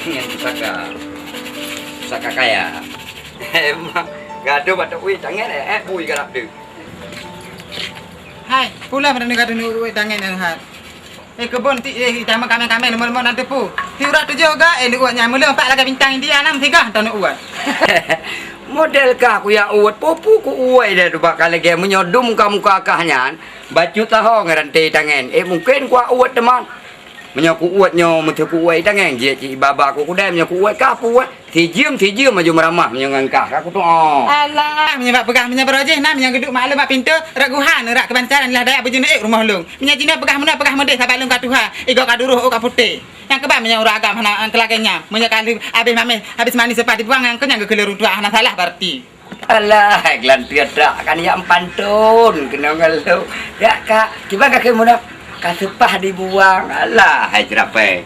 Yang pusaka kaya. Emang gaduh batuk wih tangan bui garap tu. Hai, pula pada negara ni tangan yang hat. Kebun tama kami lemon nanti pu. Tiurat tu juga lu uatnya mula 4 lagi bintang India 6 3 tahun uat. Model kah aku yang uat popu ku uai dah tu bakal lagi menyodum muka kahnya. Baju tahu ngaranti tangan. Mungkin ku uat teman. Menyaku uatnya mentu ku uai tangan je cik baba aku kudai menyaku uat kah pu thì diam maju meramah menyangangkah aku tu alah menyebab pegah menyebab rojeh nak menyang geduk maklum mak pintu raguhan rak kebancaran lah dayak bejuna rumah lung menyajina pegah medeh sampai lung katuha igo kaduruh o kaputi yang kebab menyang ura agam hana kelaganya menyakali habis mani sepati buang yang kenyang ke keluru tua hana salah berarti alah glan tiada kan yang pantun kena ngalu dak kak tiba kak muna kasepah dibuang alah hai cerape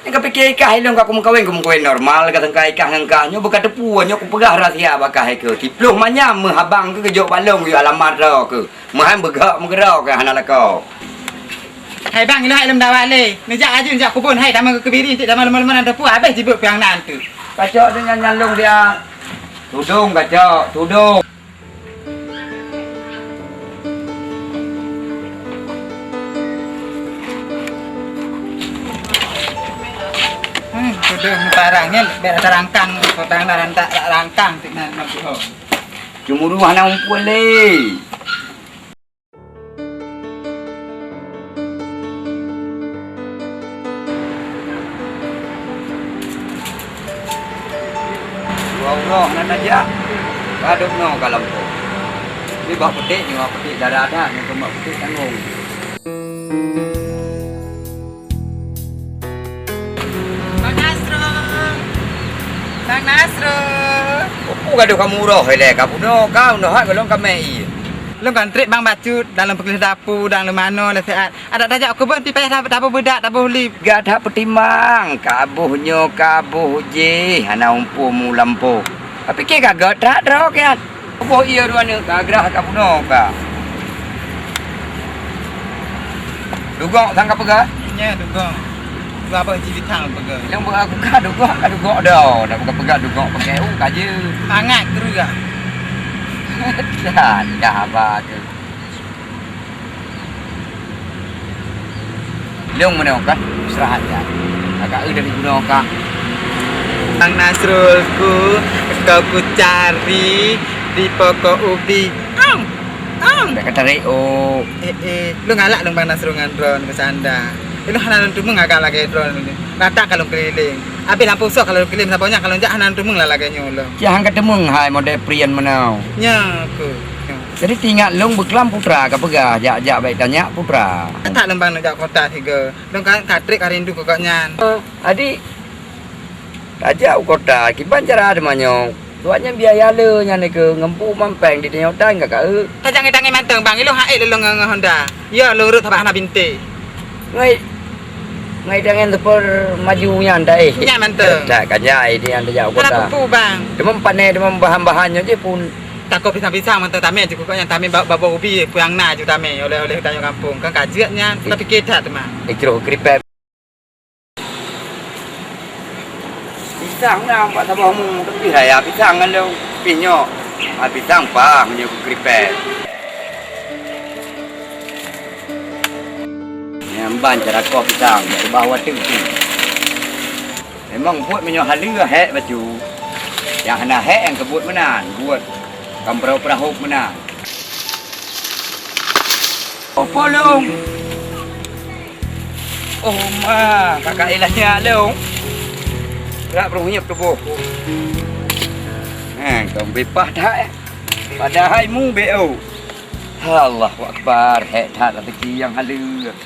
yang kepikir ikah ilong aku mengkawin normal kata ikah ngangkahnya bukan tepuannya aku pegah rahsia bakah ke tipluh manyam habang ke kejok balong yo alamat ro ke mahan begak menggerau ke hana lakau hai bang ilah ilmu dawale nejak aju nejak kubun hai tamang kebiri tidak malam-malam ada pu habis jibuk piang nantu kacok dengan nyalung dia tudung kacok tudung sudah barangnya biar ada rangkang barang tak rangkang dengan mabuh cumuru hana umpul le Allah nak aja kaduk no kalau ni bah petik darah dah ni kemak petik tanggung Bang Nasro. Apa gaduh kamu roh le kamu no kau no hak belum kami. Lu kan trip bang bacut dalam perkelis dapur dalam mana le sehat. Ada tajak aku pun tipe dapur bedak dapur lip. Gak ada petimang kabuhnya kabuh je hana umpu mu lampu. Tapi ke kagak tak ro kan. Apa iya ruane kagrah kamu no ka. Dugong tangkap pegah? Nya dugong. Berapa jiwit hang pegah. Yang aku ka dugong dah. Dah bukan pegah dugong pakai kaje. Hangat terus gak. Dah apa tu. Leung mana kan? Serahat ya. Agak dari guna ka. Bang Nasrulku, kau ku cari di pokok ubi. Dah kata reo. Lu ngalak dong Bang Nasrul ngan drone ke sanda. Lu hanan tu mengagak lagi drone ni. Rata kalau keliling. Habis lampu sok kalau keliling saponya kalau jak hanan tu meng lah lagi nyolo. Jangan ketemu hai model prian menau. Nya aku. Jadi tinggal long beklam putra ke pegah jak baik tanya putra. Tak lembang nak jak kota tiga. Long kan katrik harindu kokoknya. Adik Raja kota kiban cara demanyo. Tuanya biaya le nya ni ke ngempu mampeng di tengok tang enggak ke. Tangan manteng bang lu hae lu ngah Honda. Ya lu urut tabah na binti. Ngai dengan tepur majunya andai. Nya manteng. Tak kanyai di anda jauh Kenapa kota. pu bang? Demam panai demam bahan-bahannya je pun Takut pisang-pisang manteng tame je kokoknya tame babo ubi puang na je tame oleh tanya kampung. Kan kajiatnya tapi kita teman. ikro kripep. Pisang na pak sabahmu tapi raya pisang kan lu pinyo. Pisang pa menyo kripep. Ban cara kau pisang dari bawah tu. Memang buat menyo halia hek baju. Yang hana hek yang kebut menan buat kamprau perahu menan. Apa long? Oh ma, kakak ilahnya long. Berat peruhnya tubuh. Kau bepah dah Padahal mu beo. Allahu akbar, hek tak rezeki yang halia.